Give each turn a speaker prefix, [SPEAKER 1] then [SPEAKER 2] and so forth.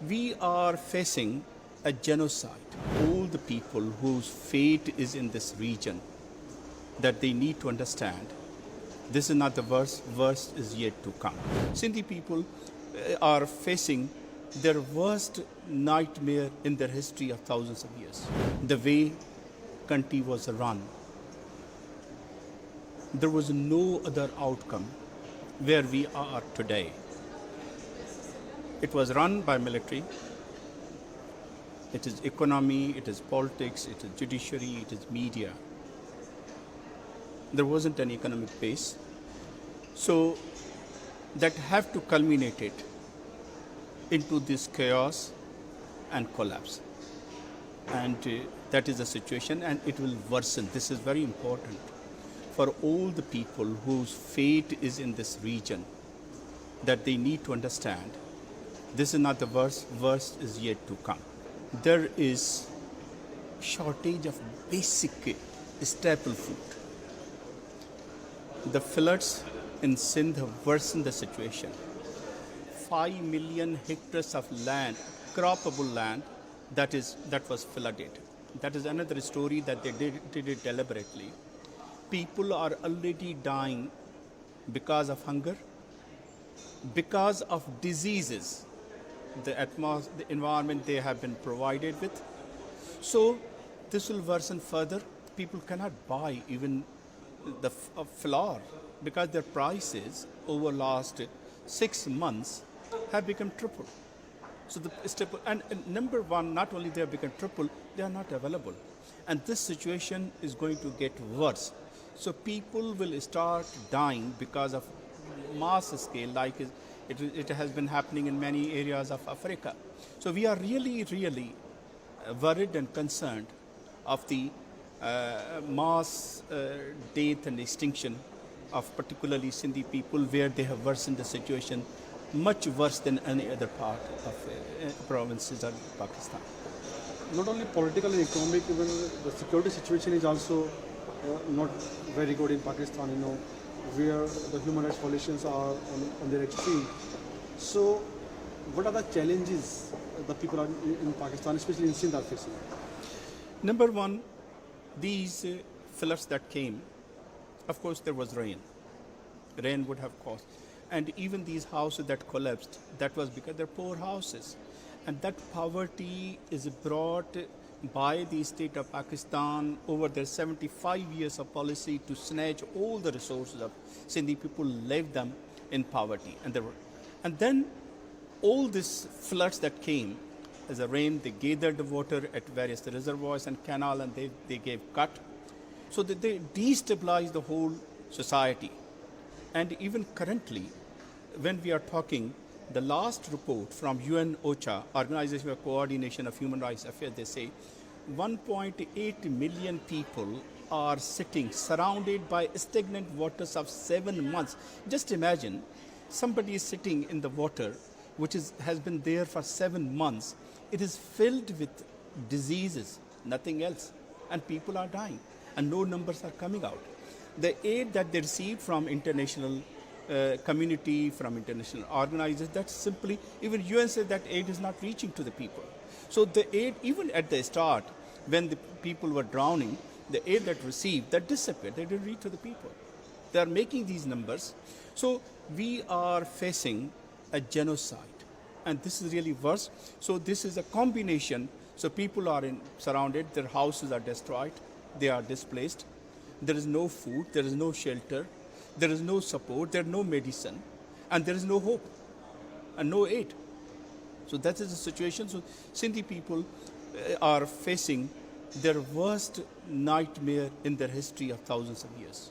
[SPEAKER 1] We are facing a genocide. All the people whose fate is in this region, that they need to understand this is not the worst is yet to come. Sindhi people are facing their worst nightmare in their history of thousands of years. The way country was run, there was no other outcome where we are today. It was run by military. It is economy, it is politics, it is judiciary, it is media. There wasn't an economic base. So that have to culminate it into this chaos and collapse. And that is the situation, and it will worsen. This is very important for all the people whose fate is in this region, that they need to understand this is not the worst is yet to come. There is shortage of basic staple food. The floods in Sindh have worsened the situation. 5 million hectares of land, croppable land, that was flooded. That is another story that they did it deliberately. People are already dying because of hunger, because of diseases, the environment they have been provided with. So this will worsen further. People cannot buy even the flour because their prices over last 6 months have become triple. So and number one, not only they have become triple, they are not available. And this situation is going to get worse. So people will start dying because of mass scale, like it has been happening in many areas of Africa. So we are really worried and concerned of the mass death and extinction of particularly Sindhi people, where they have worsened the situation much worse than any other part of provinces of Pakistan.
[SPEAKER 2] Not only political and economic, even the security situation is also not very good in Pakistan, where the human rights violations are on their extreme. So what are the challenges that people are in Pakistan, especially in Sindh, are facing?
[SPEAKER 1] Number one, these floods that came, of course there was rain. Rain would have caused. And even these houses that collapsed, that was because they're poor houses. And that poverty is brought by the state of Pakistan over their 75 years of policy to snatch all the resources of Sindhi people, left them in poverty. And then all these floods that came as a rain, they gathered the water at various reservoirs and canal, and they gave cut. So that they destabilized the whole society. And even currently, when we are talking, the last report from UN OCHA, Organization for Coordination of Human Rights Affairs, they say 1.8 million people are sitting surrounded by stagnant waters of 7 months. Just imagine somebody is sitting in the water which has been there for 7 months. It is filled with diseases, nothing else, and people are dying, and no numbers are coming out. The aid that they receive from international community, from international organizers, that's simply, even UN said that aid is not reaching to the people. So the aid, even at the start, when the people were drowning, the aid that received, that disappeared. They didn't reach to the people. They are making these numbers. So we are facing a genocide. And this is really worse. So this is a combination. So people are surrounded, their houses are destroyed, they are displaced. There is no food, there is no shelter, there is no support, there is no medicine, and there is no hope and no aid. So that is the situation. So Sindhi people are facing their worst nightmare in their history of thousands of years.